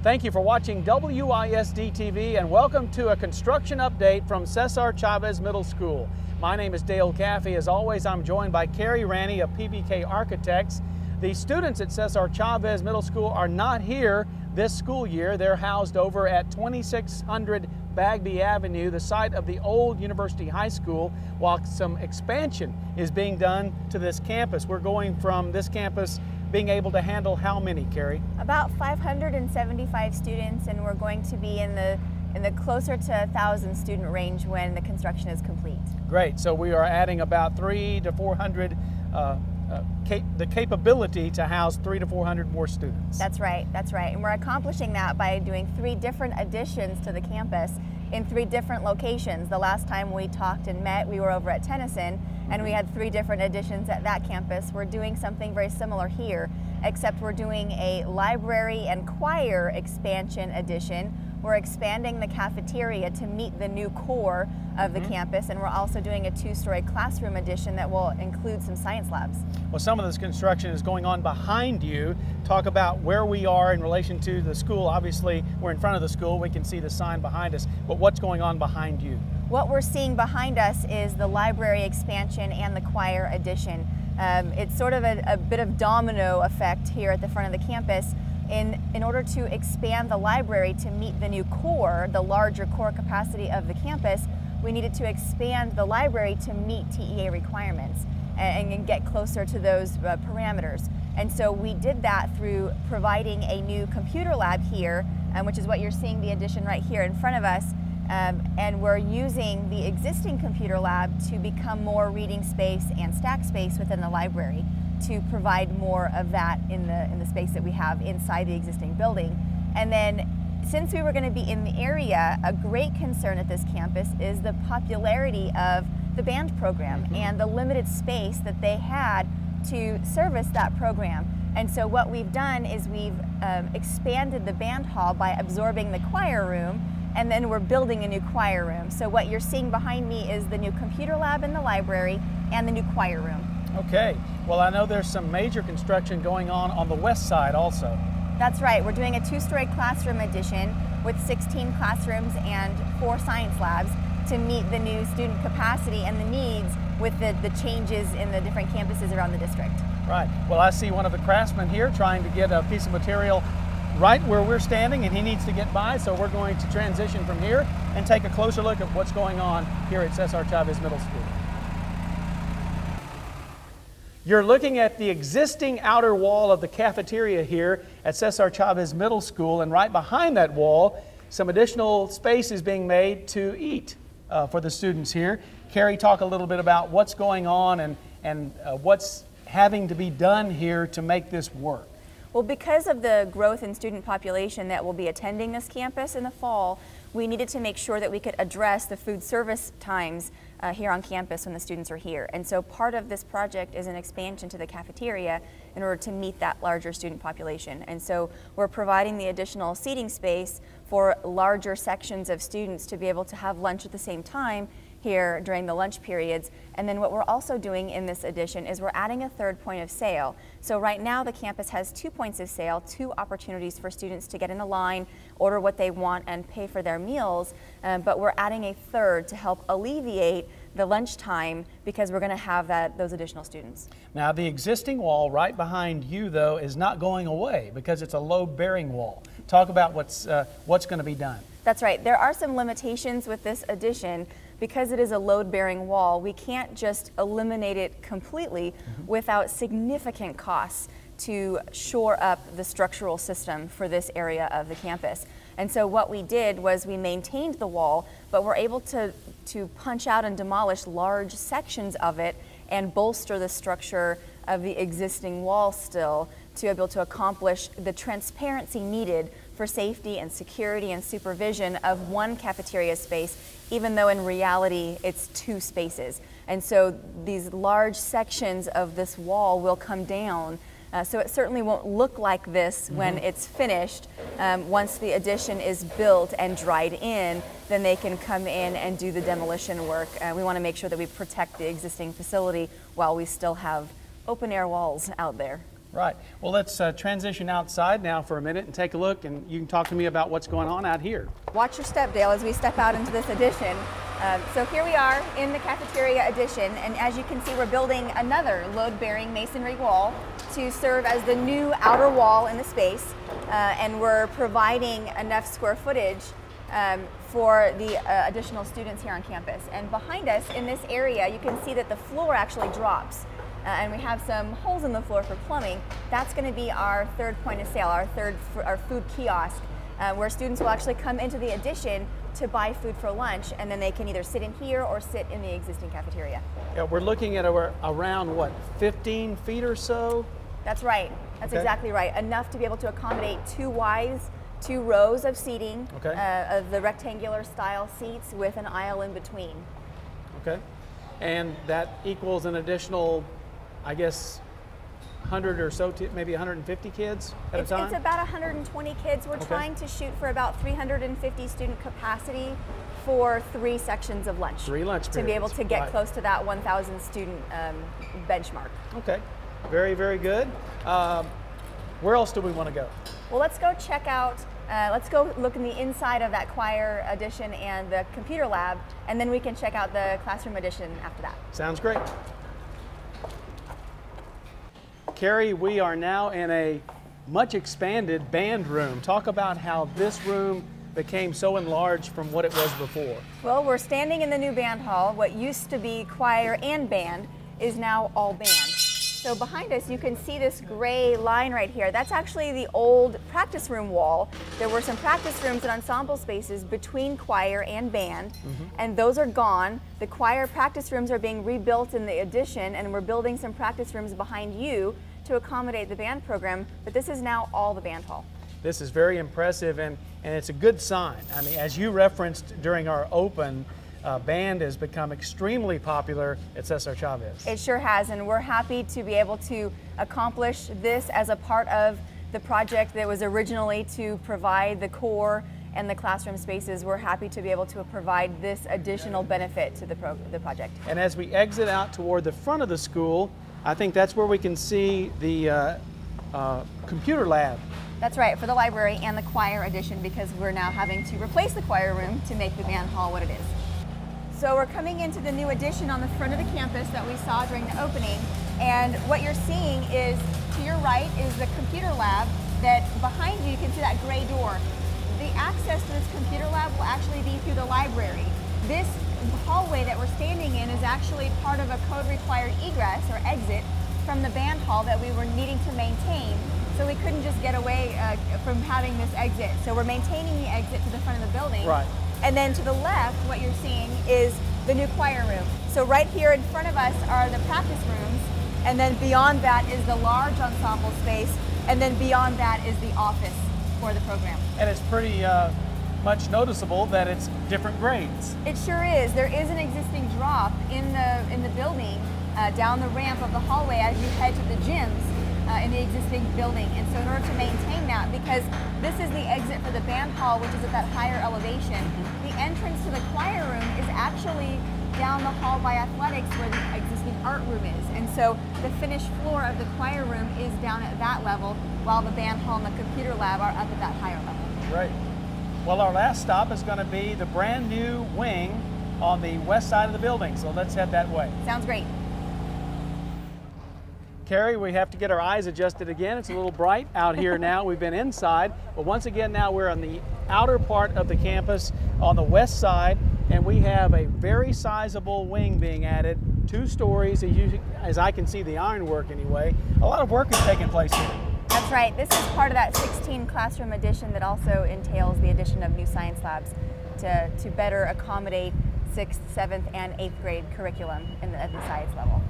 Thank you for watching WISD TV and welcome to a construction update from Cesar Chavez Middle School. My name is Dale Caffey. As always, I'm joined by Carrie Ranney of PBK Architects. The students at Cesar Chavez Middle School are not here this school year. They're housed over at 2600 Bagby Avenue, the site of the old University High School, while some expansion is being done to this campus. We're going from this campus being able to handle how many, Carrie? About 575 students, and we're going to be in the closer to 1,000 student range when the construction is complete. Great. So we are adding about 300 to 400, the capability to house 300 to 400 more students. That's right. That's right. And we're accomplishing that by doing 3 different additions to the campus in 3 different locations. The last time we talked and met, we were over at Tennyson, and we had 3 different additions at that campus. We're doing something very similar here, except we're doing a library and choir expansion addition. We're expanding the cafeteria to meet the new core of the campus, and we're also doing a 2-story classroom addition that will include some science labs. Well, some of this construction is going on behind you. Talk about where we are in relation to the school. Obviously, we're in front of the school. We can see the sign behind us, but what's going on behind you? What we're seeing behind us is the library expansion and the choir addition. It's sort of a bit of domino effect here at the front of the campus. In order to expand the library to meet the new core, the larger core capacity of the campus, we needed to expand the library to meet TEA requirements and get closer to those parameters. And so we did that through providing a new computer lab here, which is what you're seeing the addition right here in front of us. And we're using the existing computer lab to become more reading space and stack space within the library to provide more of that in the space that we have inside the existing building. And then, since we were going to be in the area, a great concern at this campus is the popularity of the band program and the limited space that they had to service that program. And so what we've done is we've expanded the band hall by absorbing the choir room, and then we're building a new choir room. So what you're seeing behind me is the new computer lab in the library and the new choir room. Okay. Well, I know there's some major construction going on the west side also. That's right. We're doing a 2-story classroom addition with 16 classrooms and 4 science labs to meet the new student capacity and the needs with the changes in the different campuses around the district. Right. Well, I see one of the craftsmen here trying to get a piece of material right where we're standing, and he needs to get by, so we're going to transition from here and take a closer look at what's going on here at Cesar Chavez Middle School. You're looking at the existing outer wall of the cafeteria here at Cesar Chavez Middle School, and right behind that wall, some additional space is being made to eat for the students here. Carrie, talk a little bit about what's going on and what's having to be done here to make this work. Well, because of the growth in student population that will be attending this campus in the fall, we needed to make sure that we could address the food service times here on campus when the students are here. And so part of this project is an expansion to the cafeteria in order to meet that larger student population. And so we're providing the additional seating space for larger sections of students to be able to have lunch at the same time here during the lunch periods. And then what we're also doing in this addition is we're adding a 3rd point of sale. So right now the campus has 2 points of sale, 2 opportunities for students to get in a line, order what they want, and pay for their meals. But we're adding a 3rd to help alleviate the lunchtime because we're going to have those additional students. Now, the existing wall right behind you, though, is not going away because it's a load-bearing wall. Talk about what's going to be done. That's right. There are some limitations with this addition. Because it is a load-bearing wall, we can't just eliminate it completely without significant costs to shore up the structural system for this area of the campus. And so what we did was we maintained the wall, but we're able to punch out and demolish large sections of it and bolster the structure of the existing wall still to be able to accomplish the transparency needed for safety and security and supervision of one cafeteria space, even though in reality it's 2 spaces. And so these large sections of this wall will come down. So it certainly won't look like this when it's finished. Once the addition is built and dried in, then they can come in and do the demolition work. We want to make sure that we protect the existing facility while we still have open air walls out there. Right. Well, let's transition outside now for a minute and take a look, and you can talk to me about what's going on out here. Watch your step, Dale, as we step out into this addition. So here we are in the cafeteria addition, and as you can see, we're building another load-bearing masonry wall to serve as the new outer wall in the space, and we're providing enough square footage for the additional students here on campus. And behind us in this area, you can see that the floor actually drops. And we have some holes in the floor for plumbing. That's going to be our third point of sale, our food kiosk, where students will actually come into the addition to buy food for lunch, and then they can either sit in here or sit in the existing cafeteria. Yeah, we're looking at around, what, 15 feet or so? That's right. That's exactly right. Enough to be able to accommodate two rows of seating, of the rectangular style seats with an aisle in between. Okay. And that equals an additional, I guess, 100 or so, maybe 150 kids at a time? It's about 120 kids. We're trying to shoot for about 350 student capacity for 3 sections of lunch. 3 lunch periods. To be able to get close to that 1,000 student benchmark. Okay, very, very good. Where else do we want to go? Well, let's go check out, let's go look in the inside of that choir addition and the computer lab, and then we can check out the classroom addition after that. Sounds great. Carrie, we are now in a much expanded band room. Talk about how this room became so enlarged from what it was before. Well, we're standing in the new band hall. What used to be choir and band is now all band. So behind us, you can see this gray line right here. That's actually the old practice room wall. There were some practice rooms and ensemble spaces between choir and band, and those are gone. The choir practice rooms are being rebuilt in the addition, and we're building some practice rooms behind you to accommodate the band program, but this is now all the band hall. This is very impressive, and it's a good sign. I mean, as you referenced during our open, band has become extremely popular at Cesar Chavez. It sure has, and we're happy to be able to accomplish this as a part of the project that was originally to provide the core and the classroom spaces. We're happy to be able to provide this additional benefit to the project. And as we exit out toward the front of the school, I think that's where we can see the computer lab. That's right, for the library and the choir addition, because we're now having to replace the choir room to make the band hall what it is. So we're coming into the new addition on the front of the campus that we saw during the opening, and what you're seeing is, to your right is the computer lab, that behind you can see that gray door. The access to this computer lab will actually be through the library. This hallway that we're standing in is actually part of a code-required egress or exit from the band hall that we were needing to maintain, so we couldn't just get away from having this exit. So we're maintaining the exit to the front of the building. Right. And then to the left, what you're seeing is the new choir room. So right here in front of us are the practice rooms, and then beyond that is the large ensemble space, and then beyond that is the office for the program. And it's pretty much noticeable that it's different grades. It sure is. There is an existing drop in the building down the ramp of the hallway as you head to the gyms in the existing building. And so in order to maintain that, because this is the exit for the band hall, which is at that higher elevation, the entrance to the choir room is actually down the hall by athletics where the existing art room is. And so the finished floor of the choir room is down at that level, while the band hall and the computer lab are up at that higher level. Right. Well, our last stop is going to be the brand new wing on the west side of the building, so let's head that way. Sounds great. Carrie, we have to get our eyes adjusted again. It's a little bright out here now. We've been inside, but once again now we're on the outer part of the campus on the west side, and we have a very sizable wing being added, 2 stories, as I can see the ironwork anyway. A lot of work is taking place here. That's right. This is part of that 16 classroom addition that also entails the addition of new science labs to better accommodate 6th, 7th, and 8th grade curriculum at the science level.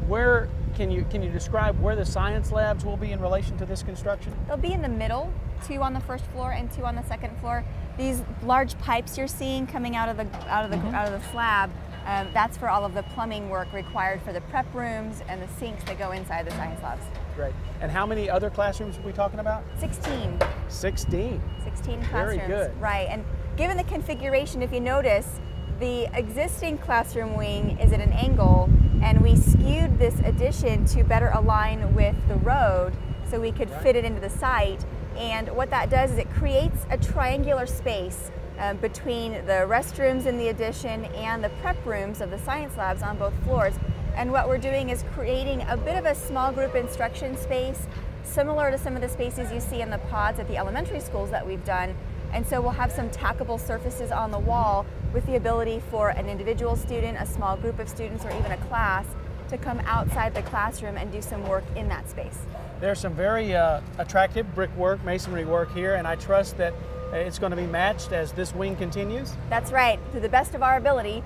Where can you describe where the science labs will be in relation to this construction? They'll be in the middle, 2 on the first floor and 2 on the second floor. These large pipes you're seeing coming out of the slab, that's for all of the plumbing work required for the prep rooms and the sinks that go inside the science labs. Great. And how many other classrooms are we talking about? 16. 16. 16 classrooms. Very good. Right. And given the configuration, if you notice, the existing classroom wing is at an angle, and we skewed this addition to better align with the road so we could fit it into the site. And what that does is it creates a triangular space between the restrooms in the addition and the prep rooms of the science labs on both floors. And what we're doing is creating a bit of a small group instruction space, similar to some of the spaces you see in the pods at the elementary schools that we've done. And so we'll have some tackable surfaces on the wall with the ability for an individual student, a small group of students, or even a class to come outside the classroom and do some work in that space. There's some very attractive brickwork, masonry work here, and I trust that it's going to be matched as this wing continues? That's right, to the best of our ability.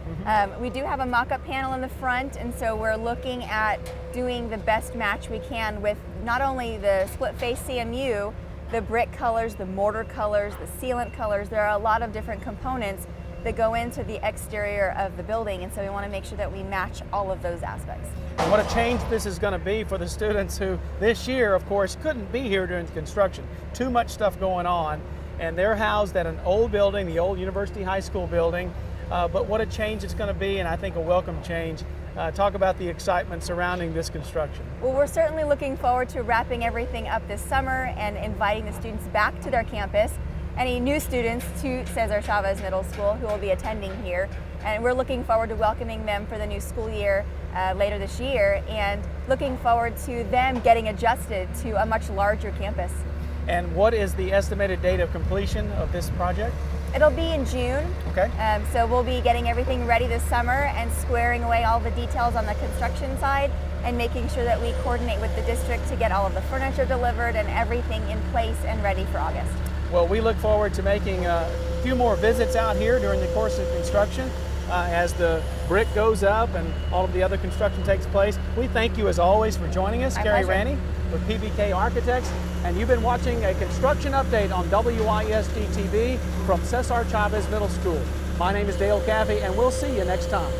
We do have a mock-up panel in the front, and so we're looking at doing the best match we can with not only the split-face CMU, the brick colors, the mortar colors, the sealant colors. There are a lot of different components that go into the exterior of the building, and so we want to make sure that we match all of those aspects. And what a change this is going to be for the students who this year, of course, couldn't be here during the construction. Too much stuff going on, and they're housed at an old building, the old University High School building, but what a change it's going to be, and I think a welcome change. Talk about the excitement surrounding this construction. Well, we're certainly looking forward to wrapping everything up this summer and inviting the students back to their campus. Any new students to Cesar Chavez Middle School who will be attending here. And we're looking forward to welcoming them for the new school year later this year, and looking forward to them getting adjusted to a much larger campus. And what is the estimated date of completion of this project? It'll be in June. Okay. So we'll be getting everything ready this summer and squaring away all the details on the construction side and making sure that we coordinate with the district to get all of the furniture delivered and everything in place and ready for August. Well, we look forward to making a few more visits out here during the course of construction as the brick goes up and all of the other construction takes place. We thank you as always for joining us. Carrie Ranney with PBK Architects, and you've been watching a construction update on WISD TV from Cesar Chavez Middle School. My name is Dale Caffey, and we'll see you next time.